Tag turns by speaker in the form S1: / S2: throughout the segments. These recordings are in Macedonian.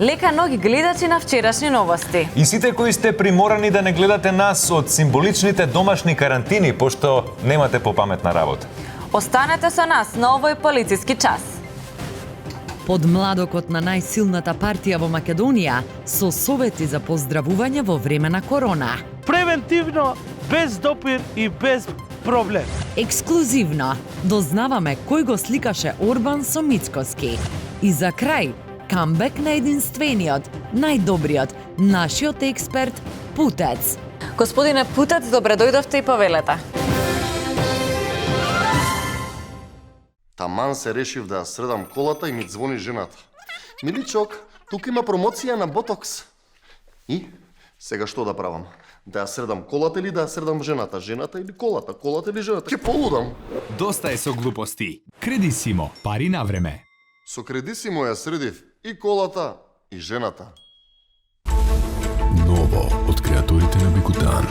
S1: Лека ноги гледачи на вчерашни новости.
S2: И сите кои сте приморани да не гледате нас од символичните домашни карантини, пошто немате попаметна работа.
S1: Останете со нас на овој полициски час.
S3: Под младокот на најсилната партија во Македонија со совети за поздравување во време на корона.
S4: Превентивно, без допир и без проблем.
S3: Ексклузивно дознаваме кој го сликаше Орбан со Мицкоски. И за крај, камбек на единствениот, најдобриот, нашиот експерт Путец.
S1: Господине Путец, добре дојдовте и повелете.
S5: Таман се решив да ја средам колата и ми звони жената. Миличок, тука има промоција на ботокс. И сега што да правам? Да ја средам колата или да ја средам жената? Жената или колата? Колата или жената? Ке полудам.
S6: Доста е со глупости. Кредисимо, пари на време.
S5: Со Кредисимо ја средив и колата, и жената.
S7: Ново од креаторите на Бикутан.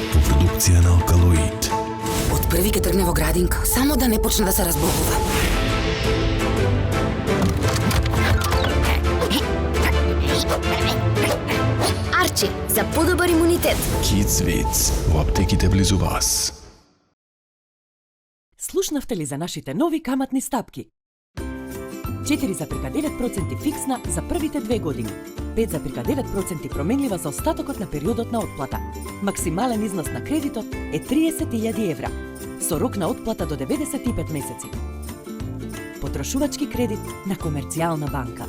S7: По продукција на Алкалоид.
S8: Од први ке тргне во градинка, само да не почне да се разбогува.
S9: Арчи, за подобар имунитет.
S7: Kids Vids во аптеките близу вас.
S10: Слушнавте ли за нашите нови каматни стапки? 4,9% фиксна за првите 2 години, 5,9% променлива за остатокот на периодот на отплата. Максимален износ на кредитот е 30.000 евра, со рок на отплата до 95 месеци. Потрошувачки кредит на Комерцијална банка.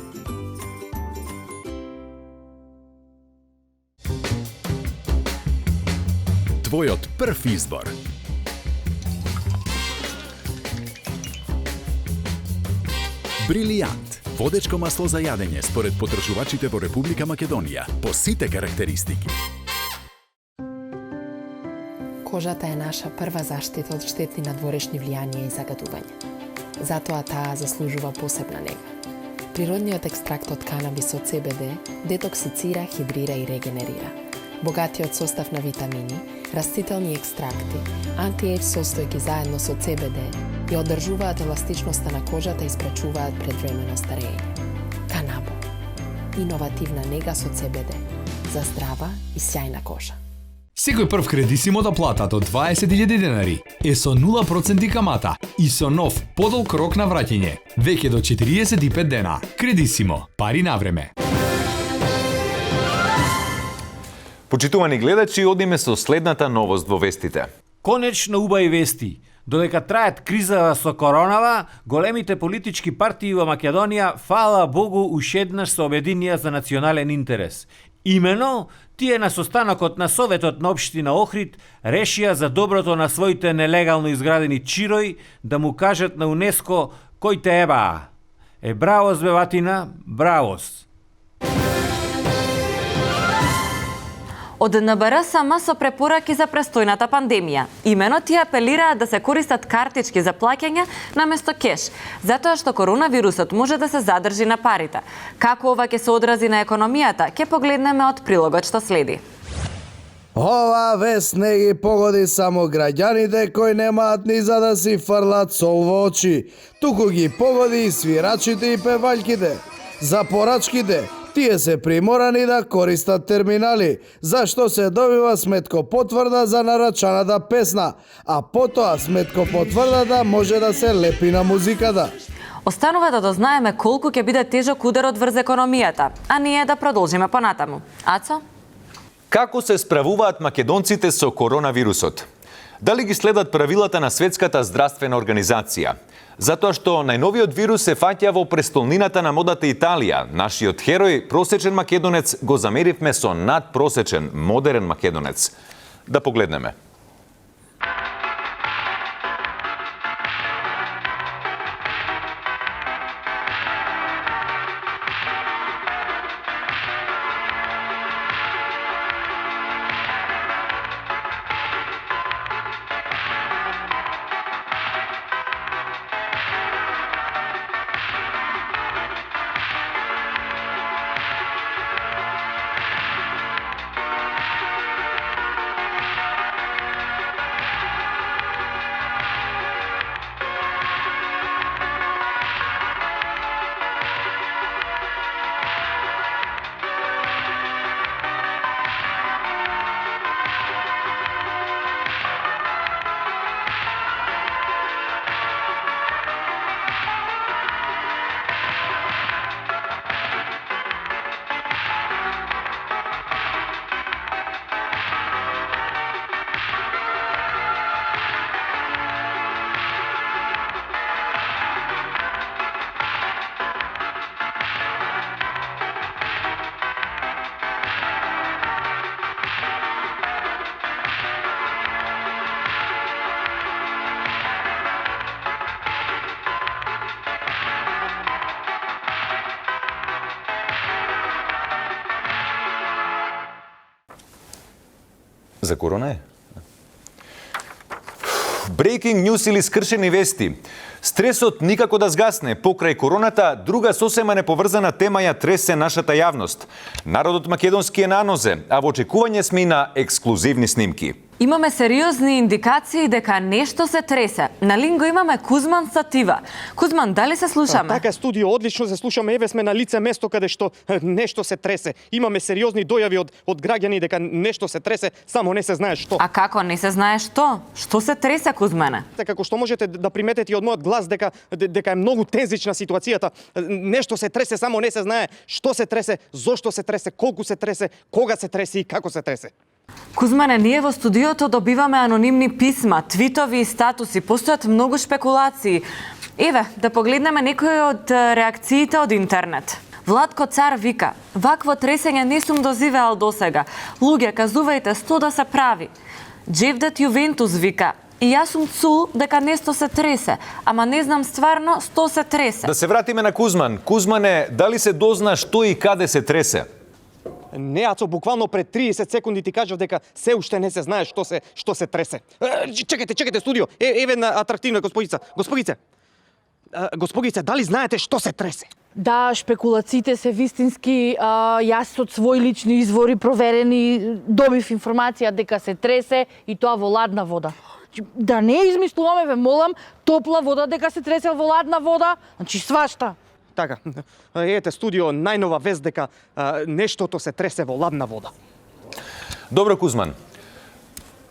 S6: Твојот прв избор. Брилијант. Водечко масло за јадење според потрошувачите во Република Македонија по сите карактеристики.
S11: Кожата е наша прва заштита од штетни надворешни влијанија и загадување. Затоа таа заслужува посебна нега. Природниот екстракт од канабис од CBD детоксицира, хидрира и регенерира. Богатиот состав на витамини, растителни екстракти, анти-ејдж состојки заедно со CBD ја одржуваат еластичноста на кожата и спречуваат предвремено старење. Канабо. Иновативна нега со CBD. За здрава и сјајна кожа.
S6: Секој прв Кредисимо да плата до 20.000 денари е со 0% камата и со нов подолг рок на враќање, веќе до 45 дена. Кредисимо, пари на време.
S2: Почитувани гледачи, одиме со следната новост во вестите.
S4: Конечно убави вести. Додека траат кризава со коронава, големите политички партии во Македонија, фала Богу, ушеднаш се обединија за национален интерес. Имено, тие на состанокот на Советот на општина Охрид решија за доброто на своите нелегално изградени чирои да му кажат на УНЕСКО кој те еба. Бравос бе ватина, бравос.
S1: Од НБР сама со препораки за престојната пандемија. Имено тие апелираат да се користат картички за плаќање наместо кеш, затоа што коронавирусот може да се задржи на парите. Како ова ќе се одрази на економијата, ќе погледнеме од прилогот што следи.
S12: Ова вест не ги погоди само граѓаните кои немаат ни за да си фрлат сол во очи, туку ги погоди и свирачите и певаljките. За порачките, тие се приморани да користат терминали, зашто се добива сметко потврда за нарачаната песна, а потоа сметко потврдата може да се лепи на музиката.
S1: Останува да дознаеме колку ќе биде тежок ударот врз економијата, а ние да продолжиме понатаму. Ацо?
S2: Како се справуваат македонците со коронавирусот? Дали ги следат правилата на Светската здравствена организација? Затоа што најновиот вирус се фаќа во престолнината на модата Италија. Нашиот херој, просечен македонец, го замеривме со надпросечен, модерен македонец. Да погледнеме. За корона е? Breaking news или скршени вести. Стресот никако да згасне. Покрај короната, друга сосема неповрзана тема ја тресе нашата јавност. Народот македонски е на нозе, а во очекување сме и на ексклузивни снимки.
S1: Имаме сериозни индикации дека нешто се тресе. На линго имаме Кузман Сатива. Кузман, дали се слушаме?
S13: Така, студио, одлично се слушаме. Еве сме на лице место каде што нешто се тресе. Имаме сериозни дојави од граѓани дека нешто се тресе, само не се знае што.
S1: А како не се знае што? Што се тресе, Кузмане?
S13: Како што можете да приметите од мојот глас дека е многу тензична ситуацијата. Нешто се тресе, само не се знае што се тресе, зошто се тресе, колку се тресе, кога се тресе и како се тресе.
S1: Кузмане, ние во студиото добиваме анонимни писма, твитови и статуси, постојат многу шпекулации. Еве, да погледнеме некои од реакциите од интернет. Владко Цар вика: "Вакво тресење не сум дозивеал досега. Луѓе, казувајте што да се прави." Джевдет Јувентус вика: "И јас сум цул дека нешто се тресе, ама не знам стварно што се тресе."
S2: Да се вратиме на Кузман. Кузмане, дали се дозна што и каде се тресе?
S13: Не, Ацо, буквално пред 30 секунди ти кажав дека се уште не се знае што се тресе. Чекайте, студио. Еве на атрактивна господица. Господица, дали знаете што се тресе?
S14: Да, шпекулациите се вистински. Јас од своји лични извори проверени добив информација дека се тресе и тоа во ладна вода. Да не измислуваме, ве молам, топла вода дека се тресе во ладна вода, значи свашта.
S13: Така, ете студио, најнова вест дека нештото се тресе во ладна вода.
S2: Добро, Кузман.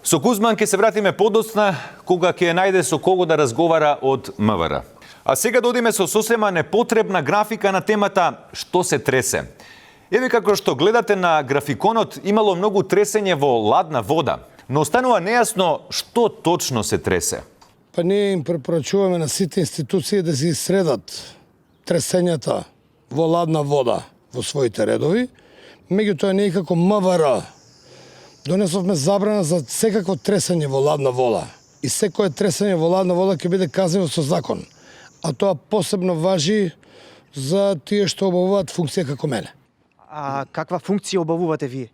S2: Со Кузман ќе се вратиме подоцна, кога ќе најде со кого да разговара од МВР. А сега додиме со сосема непотребна графика на темата што се тресе. Еве како што гледате на графиконот, имало многу тресење во ладна вода, но останува нејасно што точно се тресе.
S12: Па ние им препорачуваме на сите институции да се средат тресењата во ладна вода во своите редови, меѓутоа ние како МВР донесовме забрана за секакво тресење во ладна вода. И секое тресење во ладна вода ќе биде казнено со закон. А тоа посебно важи за тие што обавуваат функција како мене.
S13: А каква функција обавувате вие?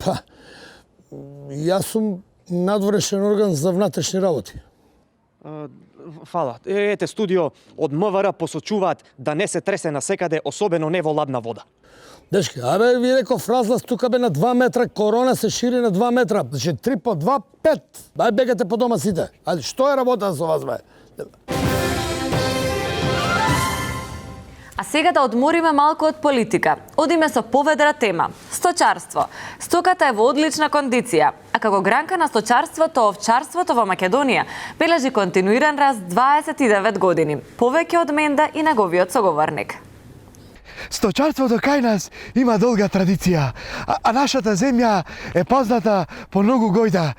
S12: Па, јас сум надворешен орган за внатрешни работи.
S13: Фала. Ете студио, од МВР посочуваат да не се тресе насекаде, особено не во ладна вода.
S12: Дечки, абе ви реков разлаз тука бе на 2 метра, корона се шири на 2 метра. Значи 3 по 2, 5. Дај бегате по дома сите. Ајде, што е работа со вас, бе?
S1: А сега да одмориме малку од политика. Одиме со поведра тема – сточарство. Стоката е во одлична кондиција, а како гранка на сточарството, овчарството во Македонија бележи континуиран раст 29 години, повеќе од Менда и неговиот соговорник.
S15: Сточарството кај нас има долга традиција, а нашата земја е позната по многу гојда.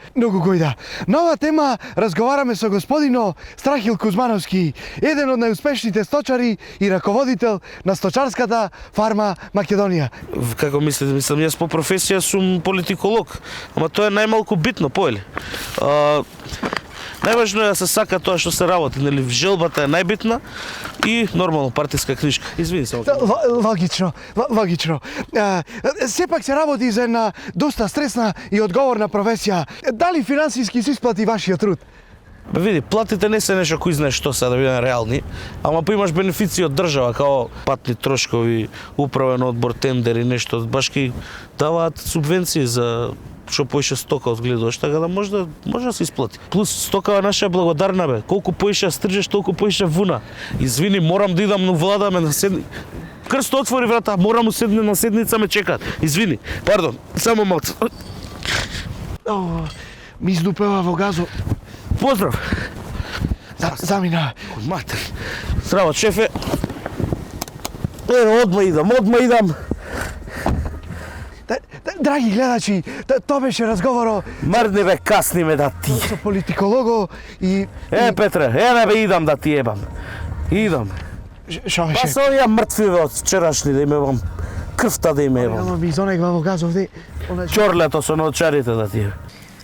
S15: На оваа тема разговараме со господино Страхил Кузмановски, еден од најуспешните сточари и раководител на сточарската фарма Македонија.
S16: Како мислите? Мислам, јас по професија сум политиколог, ама тоа е најмалку битно, поели. Најважно е да се сака тоа што се работи, нели, желбата е најбитна и нормално партиска книжка. Извини се.
S15: Логично. Сепак се работи за една доста стресна и одговорна професија. Дали финансиски се исплати вашиот труд?
S16: Бе види, платите не се нешто кој знае што се, да бидеме реални, ама па имаш бенефиции од држава, као патни трошкови, управен одбор, тендери, нешто, баш ки даваат субвенции за што поише стока одгледуваш, така да може да се исплати. Плюс стокава наша е благодарна, бе. Колку поише стржеш, толку поише вуна. Извини, морам да идам на влада, на седни... Крсто отвори врата, морам седне на седница, ме чекаат. Извини, пардон, само малце.
S15: Ми издупева во газо.
S16: Поздрав.
S15: Замина.
S16: Матер. Здраво, шефе. Одма идам.
S15: Драги гледачи, тоа беше разговор
S16: Мрдни бе, касни ме да ти.
S15: со политиколого и...
S16: Петре, бе, идам да ти ебам. Идам.
S15: Шо беше?
S16: Па се онија мртвиве од вчерашни да им ебам. Крвта да им ебам.
S15: Ми изонегла во газов, де...
S16: Чорлето со научарите да ти ебам.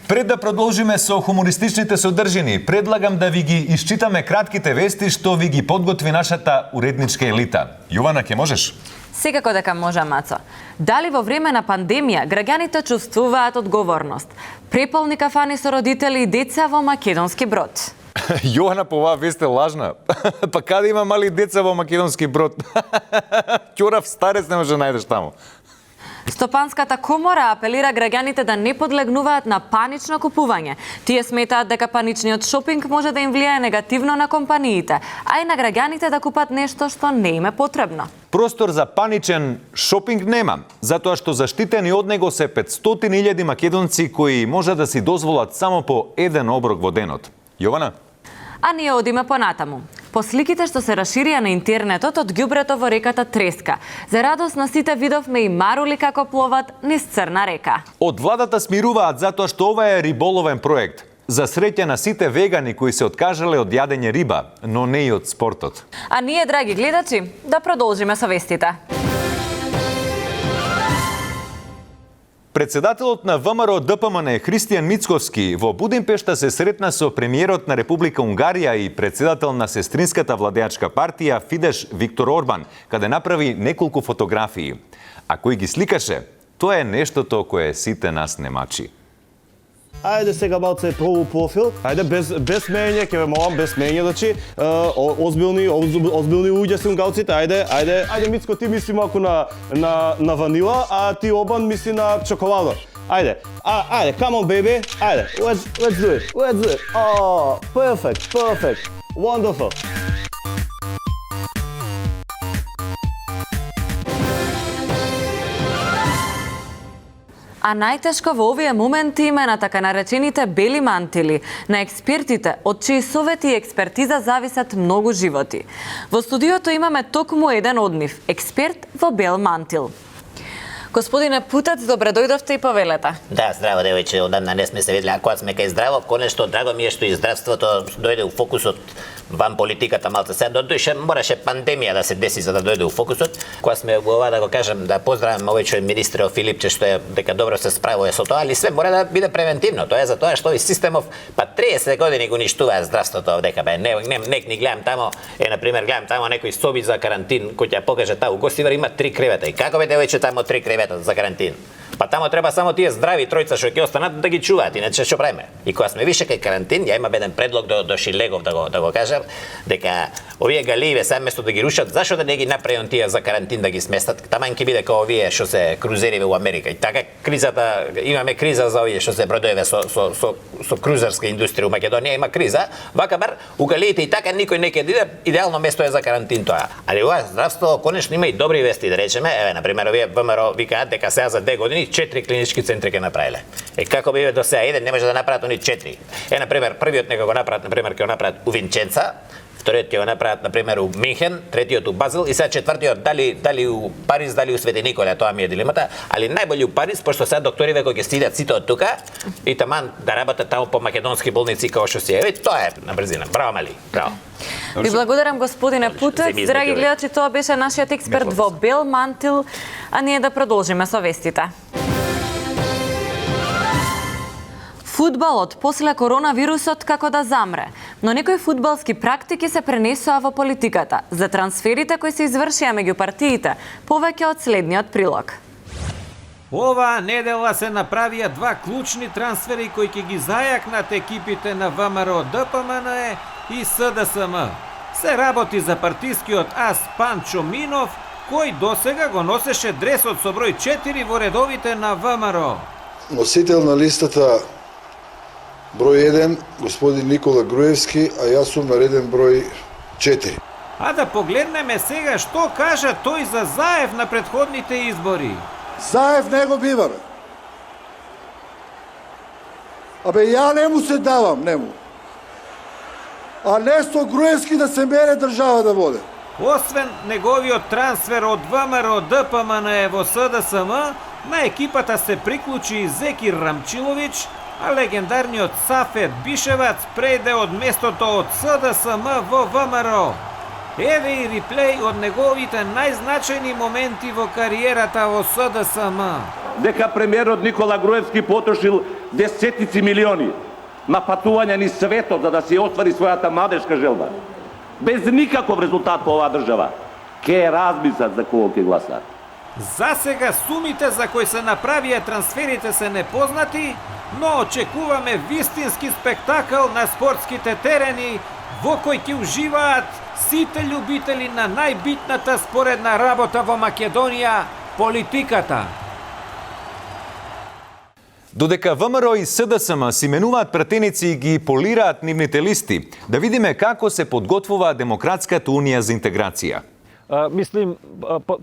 S2: Пред да продолжиме со хумористичните содржини, предлагам да ви ги исчитаме кратките вести што ви ги подготви нашата уредничка елита. Јована, ќе можеш?
S1: Секако дека може, Мацо. Дали во време на пандемија граѓаните чувствуваат одговорност? Преполни кафани со родители и деца во Македонски Брод.
S2: Јована, по оваа вест е лажна. Па каде има мали деца во Македонски Брод? Ќорав старец не може да најдеш таму.
S1: Стопанската комора апелира граѓаните да не подлегнуваат на панично купување. Тие сметаат дека паничниот шопинг може да им влијае негативно на компаниите, а и на граѓаните да купат нешто што не им е потребно.
S2: Простор за паничен шопинг нема, затоа што заштитени од него се 500.000 македонци кои може да си дозволат само по еден оброк во денот. Јована?
S1: А ние одиме понатаму. По сликите што се расширија на интернетот од ѓубрето во реката Треска. За радост на сите видовме и марули како пловат низ Црна река.
S2: Од владата смируваат затоа што ова е риболовен проект. За среќа на сите вегани кои се откажале од јадење риба, но не и од спортот.
S1: А ние, драги гледачи, да продолжиме со вестите.
S2: Председателот на ВМРО ДПМН Христијан Мицковски во Будимпешта се сретна со премиерот на Република Унгарија и председател на сестринската владеачка партија Фидеш Виктор Орбан, каде направи неколку фотографии. А кој ги сликаше, тоа е нештото кое сите нас не мачи.
S17: Ајде сега малце полупрофил. Ајде без смеење, ќе ве молам без смеење, значи озбилни луѓе се унгарците. Ајде Мицко, ти мисли малку на ванила, а ти Обан мисли на чоколада. Ајде, come on baby. Ајде, let's do it. Oh, perfect. Wonderful.
S1: А најтешко во овие моменти има на така наречените бели мантили, на експертите, од чии совети и експертиза зависат многу животи. Во студиото имаме токму еден од нив, експерт во бел мантил. Господине Путец, добре дојдовте и повелете.
S18: Да, здраво, девојче, одамна не сме се видели, а кога сме кај здраво, конечно, драго ми е што и здравството дојде у фокусот ван политиката малце. Сега дојше, мораше пандемија да се деси за да дојде у фокусот. Кога сме во ова, да го кажем, да поздравам овој човек министрот Филипче што е дека добро се справува со тоа, али све мора да биде превентивно. Тоа е за тоа што и системов 30 години го уништува здравството овдека, нек ни гледам тамо, на пример гледам тамо некој соби за карантин кој ќе покаже таа у Гостивар има 3 кревета. И како бе девојче тамо 3 кревета за карантин? Па тамо треба само тие здрави тројца што ќе останат да ги чуваат, иначе што правиме? И кога сме више кај карантин, ја имам еден предлог до Шилегов да го кажам, дека овие галииве сега место да ги рушат, зашо да не ги направи тие за карантин да ги сместат? Таман ќе биде како овие што се крузериве во Америка. И така кризата, имаме криза за овие што се бродоеве со крузерска индустрија у Македонија, има криза. Вака бар у галиите и така никој не ќе иде, идеално место е за карантин тоа. Али ова здравство конечно има и добри вести, да речеме. Еве на пример овие ВМРО викаат дека сега за 2 години 4 клинички центри ќе направиле. Како би до сега еден не може да направат они 4. На пример првиот нека го направат, на пример ќе го направат у Винченца, вториот ќе го направат на пример у Минхен, третиот у Базел и сега четвртиот дали у Париз, дали у Свети Николе, тоа ми е дилемата, али најбољи у Париз, пошто сега докториве кои ќе стидат сите од тука и таман да работат таму по македонски болници како што си е. Тоа е на брзина. Браво, мали. Браво.
S1: Ви благодарам, господине Путец. Драги гледачи, тоа беше нашиот експерт во бел мантил, а ние да продолжиме со вестите. Фудбалот после коронавирусот како да замре, но некои фудбалски практики се пренесоа во политиката за трансферите кои се извршија меѓу партиите, повеќе од следниот прилог.
S4: Ова недела се направија 2 клучни трансфери кои ќе ги зајакнат екипите на ВМРО ДПМН и СДСМ. Се работи за партискиот ас Панчо Минов, кој досега го носеше дресот со број 4 во редовите на ВМРО.
S19: Носител на листата број 1, господин Никола Груевски, а јас сум на реден број 4.
S4: А да погледнеме сега што кажа тој за Заев на претходните избори.
S20: Заев не го бива, бе. Абе, ја не му се давам, не му. А не со Груевски да се мере држава да воде.
S4: Освен неговиот трансфер од ВМРО ДПМН во СДСМ, на екипата се приклучи и Зекир Рамчиловиќ, а легендарниот Сафет Бишевац преде од местото од СДСМ во ВМРО. Еве и реплей од неговите најзначајни моменти во кариерата во СДСМ.
S21: дека премиерот Никола Груевски потрошил десетици милиони на патување низ светот за да си оствари својата младешка желба. Без никаков резултат по оваа држава. Ке размислат за кого ќе гласат.
S4: За сега сумите за кои се направија трансферите се непознати, но очекуваме вистински спектакл на спортските терени во кој ќе уживаат сите љубители на најбитната споредна работа во Македонија – политиката.
S2: Додека ВМРО и СДСМ си менуваат пратеници и ги полираат нивните листи, да видиме како се подготвува Демократската унија за интеграција.
S22: Мислим,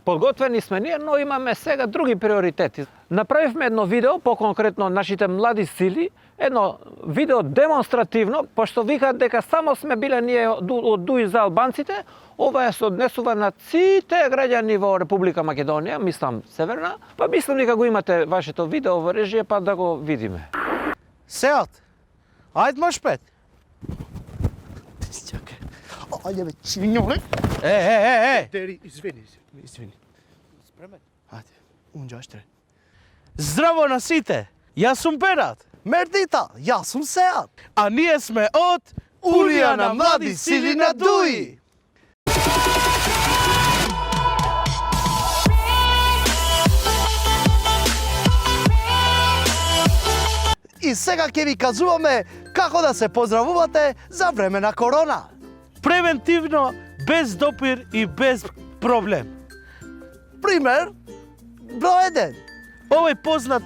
S22: подготвени сме ние, но имаме сега други приоритети. Направивме едно видео, по-конкретно нашите млади сили, едно видео демонстративно, пошто викаат дека само сме биле ние од ДУИ за албанците, ова се однесува на сите граѓани во Република Македонија, мислам Северна, па мислам дека го имате вашето видео во режија, па да го видиме.
S16: Сеат, ајде маш пет.
S15: Ајде бе, чинјоле. Дери, извини. Спремен.
S16: Ајде, унџаштре. Здраво на сите, јас сум Берат.
S15: Мердита, јас сум Сеат.
S16: А ние сме од
S15: Унија на млади сили на ДУИ. И сега ќе ви кажуваме како да се поздравувате за време на корона.
S16: Превентивно, без допир и без проблем.
S15: Пример, број 1.
S16: Овој познат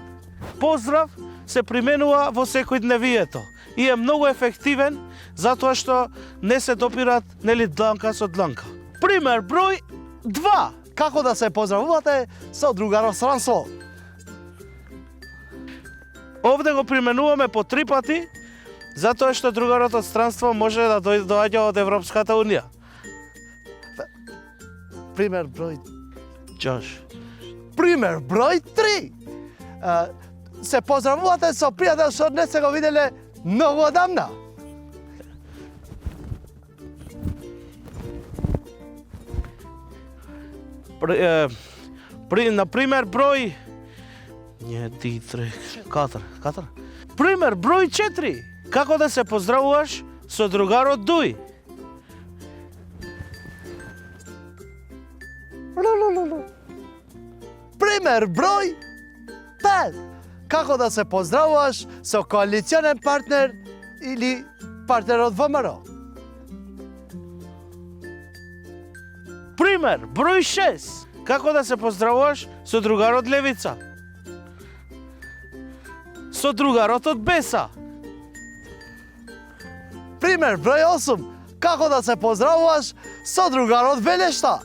S16: поздрав се применува во секојдневието и е многу ефективен затоа што не се допират нели дланка со дланка.
S15: Пример број 2. Како да се поздравувате со другаро странство.
S16: Овде го применуваме по 3 пати, затоа што другарот од странство може да доаѓа од Европската Унија.
S15: Пример број
S16: Джош.
S15: Пример број 3. Се поздравувате со пријател што не се го виделе многу одамна.
S16: Например, број... Не, 3, 4. Пример, број 4. Како да се поздравуваш со другарот ДУИ?
S15: Пример број 5. Како да се поздравуваш со коалиционен партнер или партнер од ВМРО?
S16: Пример број 6. Како да се поздравуваш со другарот Левица? Со другарот од Беса?
S15: Пример број 8. Како да се поздравуваш со другарот Велешта?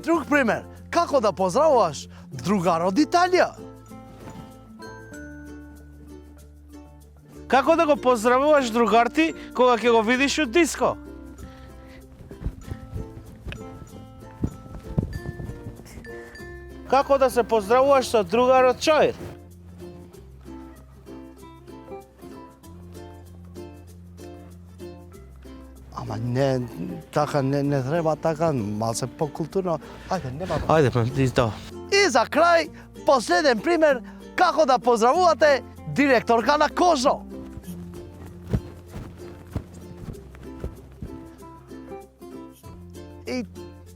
S15: Друг пример. Како да поздравуваш другарот Италија?
S16: Како да го поздравуваш другар ти кога ќе го видиш од диско? Како да се поздравуваш со другарот Чоир?
S15: Ама не, така не треба така, малце по-културно. Ајде, нема.
S16: Ајде, да.
S15: И за крај, последен пример, како да поздравувате директорка на Кожо. И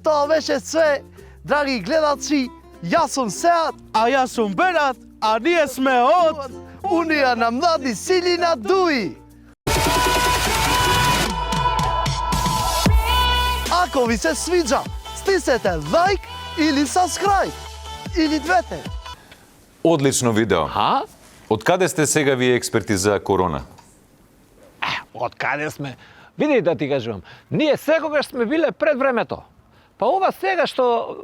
S15: тоа беше све, драги гледачи. Јас сум Сеат,
S16: а јас сум Берат, а ние сме од
S15: Унија на млади сили на ДУИ. Ако ви се свиѓа, стиснете лайк или subscribe, или двете.
S2: Одлично видео. Од каде сте сега вие експерти за корона?
S22: Од каде сме? Види да ти кажувам, ние секогаш сме биле пред времето. Па ова сега што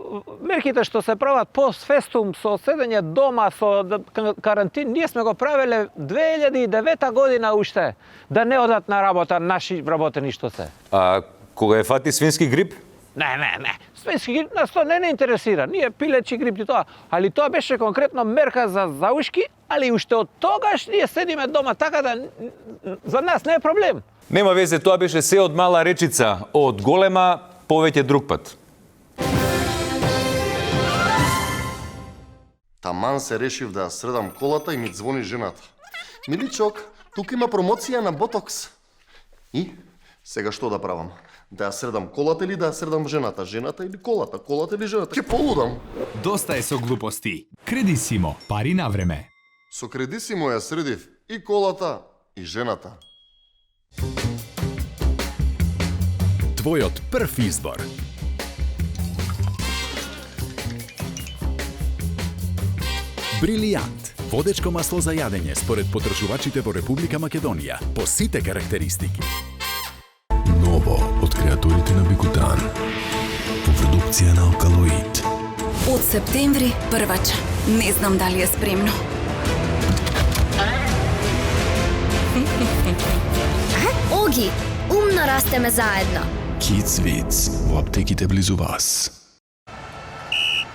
S22: мерките што се прават постфестум со седење дома со карантин, ние сме го правеле 2009 година уште, да не одат на работа наши работени што се.
S2: А кога е фати свински грип?
S22: Не. Свински грип нас тоа не интересира. Ние пилечи грип и тоа, али тоа беше конкретно мерка за заушки, али уште од тогаш ние седиме дома, така да за нас не е проблем.
S2: Нема везе, тоа беше се од мала речица, од голема повеќе друг пат.
S3: Таман се решив да ја средам колата и ми звони жената. Миличок, тука има промоција на ботокс. И сега што да правам? Да ја средам колата или да ја средам жената? Жената или колата? Колата или жената? Ке полудам.
S6: Доста е со глупости. Кредисимо, пари на време.
S3: Со Кредисимо ја средив и колата и жената.
S7: Твојот прв избор. Брилијант. Водечко масло за јадење според потржувачите во Република Македонија по сите карактеристики. Ново од креаторите на Бикутан. По продукција на Алкалоид.
S8: Од септември првача. Не знам дали е спремно.
S9: Оги, умно растеме заедно.
S7: Kids Vic во аптеките близу вас.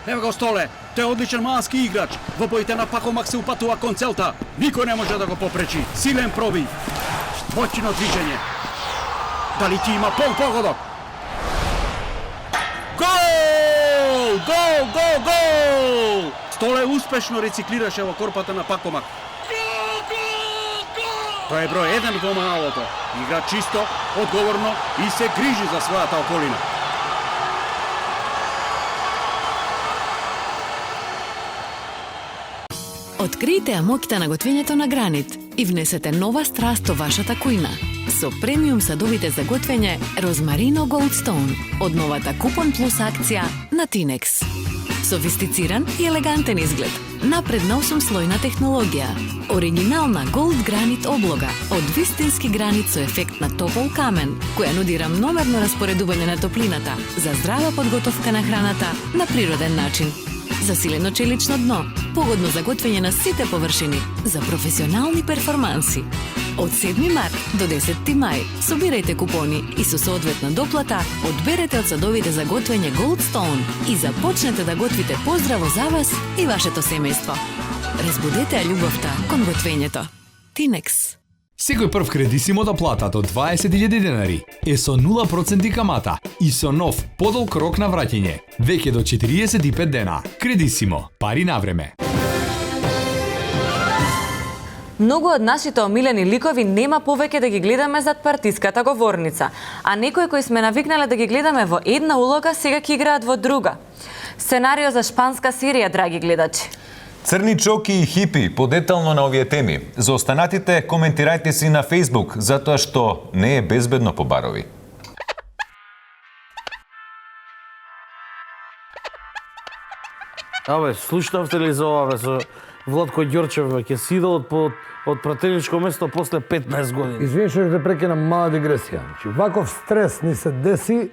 S5: Ево го Столе, тој е одличен малски играч. Во боите на Пакомак се упатува кон целта. Никој не може да го попречи. Силен пробив. Моćно движење. Дали ти има погодок? Гол! Гол, гол, гол! Столе успешно рециклираше во корпата на Пакомак. Тој е број 1 во малото. Игра чисто, одговорно и се грижи за својата околина.
S23: Откријте ја моќта на готвењето на Гранит и внесете нова страст во вашата кујна. Со премиум садовите за готвење Розмарино Goldstone од новата Купон Плюс акција на Тинекс. Софистициран и елегантен изглед, напредна 8-слојна технологија, оригинална Gold Granit облога од вистински гранит со ефект на топол камен, која нуди рамномерно распоредување на топлината за здрава подготовка на храната на природен начин. Засилено челично дно, погодно за готвење на сите површини, за професионални перформанси. Од 7 март до 10 мај собирајте купони и со соодветна доплата одберете од садовите за готвење Goldstone и започнете да готвите поздраво за вас и вашето семејство. Разбудете ја љубовта кон готвењето. Тинекс.
S6: Секој прв Кредисимо да плата до 20.000 денари е со 0% камата и со нов подолг рок на враќање, веќе до 45 дена. Кредисимо, пари на време.
S1: Многу од нашите омилени ликови нема повеќе да ги гледаме зад партиската говорница, а некои кои сме навикнале да ги гледаме во една улога сега ќе играат во друга. Сценарио за шпанска серија, драги гледачи.
S2: Црни чоки и хипи, подетално на овие теми. За останатите, коментирајте си на Facebook, затоа што не е безбедно по барови.
S16: Абе, слушнавте ли за ова, со Владко Ѓорчев, ќе си иде од пратеничко место после 15 години.
S12: Извини што ќе те прекинам мала дигресија. Ваков стрес ни се деси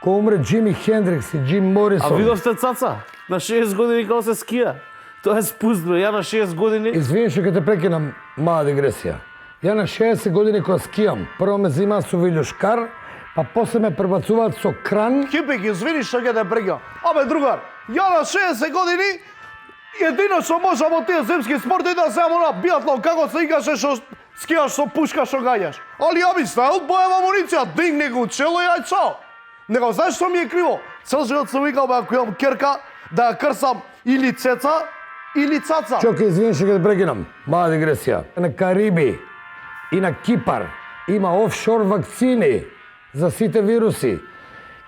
S12: кога умре Џими Хендрикс и Џим Морисон.
S16: А видовте Цаца? На 6 години како се скија. Тоа е спуст, бе. Ја на 6 години...
S12: Извини што ќе те прекинам мала дигресија. Ја на 60 години кога скијам, прво ме зима со вилјушкар, па после ме пребацуваат со кран.
S15: Хипик, извини што ќе те прекинам. Абе, другар, ја на 60 години едино што можам во тие земски спорти да се на биатлон, како се играше што скијаш со пушка што гаѓаш. Али ја би ставил боева амуниција, дигни го чело и ај чао. Него знаеш што ми е криво? Цел живот сум викал бе, ако имам керка, да ја крсам или цеца, или цаца.
S12: Чоки, извини што ќе те прекинам. Мала дигресија. На Кариби и на Кипар има офшор вакцини за сите вируси.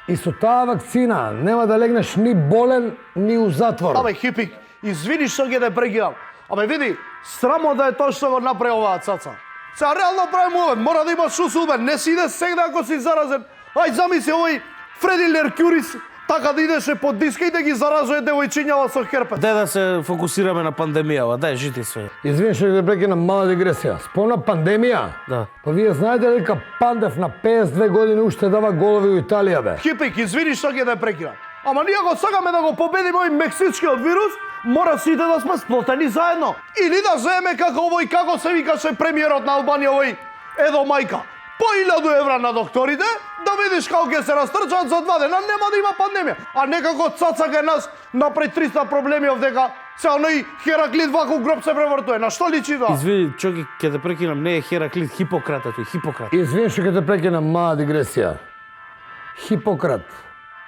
S12: И со таа вакцина нема да легнеш ни болен, ни у затвор.
S15: Абе, Хипик, извини што ќе те прекинам. Абе, види, срамо да е тоа што го направи оваа цаца. Сега реално прави мовен, мора да има шусул, бе. Не си иде сегда ако си заразен. Ај, замисли овој Фреди Леркюрис, така да идеше под диска и да ги заразува девојчињава со херпес.
S16: Дај да се фокусираме на пандемијава, дај жити све.
S12: Извини што ќе те прекинам мала дигресија. Спомна пандемија?
S16: Да.
S12: Па вие знаете дека Пандев на 52 години уште дава голови у Италија, бе?
S15: Хипик, извини што ќе те прекинам. Ама ние го сакаме да го победиме овој мексичкиот вирус, мора сите да сме сплотени заедно. Или да земе како овој, како се викаше премиерот на Албанија, овој Едо Мајка. По 1000 евра на докторите, да видиш како ќе се растрчаат за 2 дена, нема да има пандемија. А некако цаца кај нас напред 300 проблеми овдека, се оној Хераклит ваку гроб се превртува. На што личи тоа?
S16: Извини, Чоки, ќе те прекинам, не е Хераклит, Хипократ е тој, Хипократ.
S12: Извини што ќе те прекинам мала дигресија. Хипократ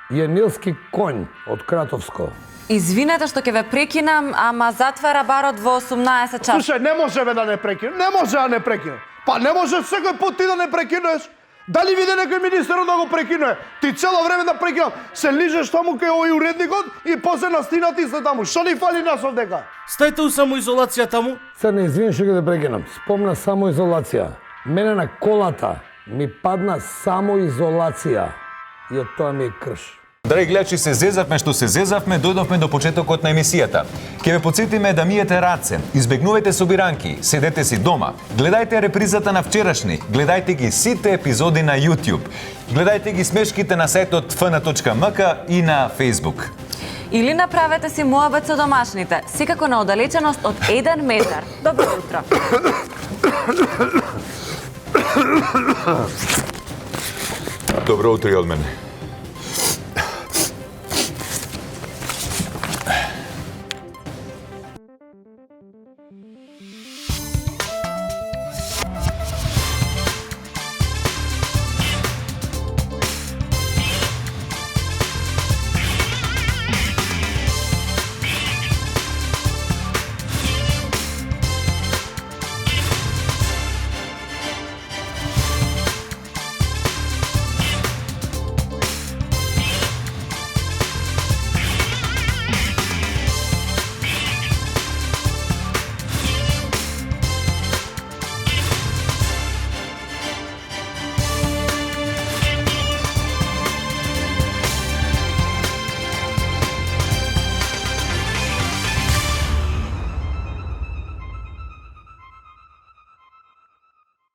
S10: je nilski konj од Кратовско.
S1: Извинете што ќе ве прекинам, ама затвара барот во 18 часа.
S15: Слушај, не може да не прекине. Не може да не прекине. Па не може секој пат ти да не прекинеш. Дали виде некој министер да го прекине? Ти цело време да прекинам. Се лижеш таму кај овој уредникот и после настина ти се таму. Што ни фали нас овдека?
S16: Стајте у самоизолација таму.
S10: Црне, извини што ќе те прекинам. Спомна самоизолација. Мене на колата ми падна самоизолација. И од тоа ми е крш.
S2: Драги гледачи, се зезавме што се зезавме, дојдовме до почетокот на емисијата. Ке ве потсетиме да миете раце, избегнувајте собиранки, седете си дома, гледајте репризата на вчерашни, гледајте ги сите епизоди на YouTube, гледајте ги смешките на сајтот fn.mk и на Facebook.
S1: Или направете си муабет со домашните, секако на оддалеченост од 1 метар. Добро утро.
S2: Добро утро и од мене.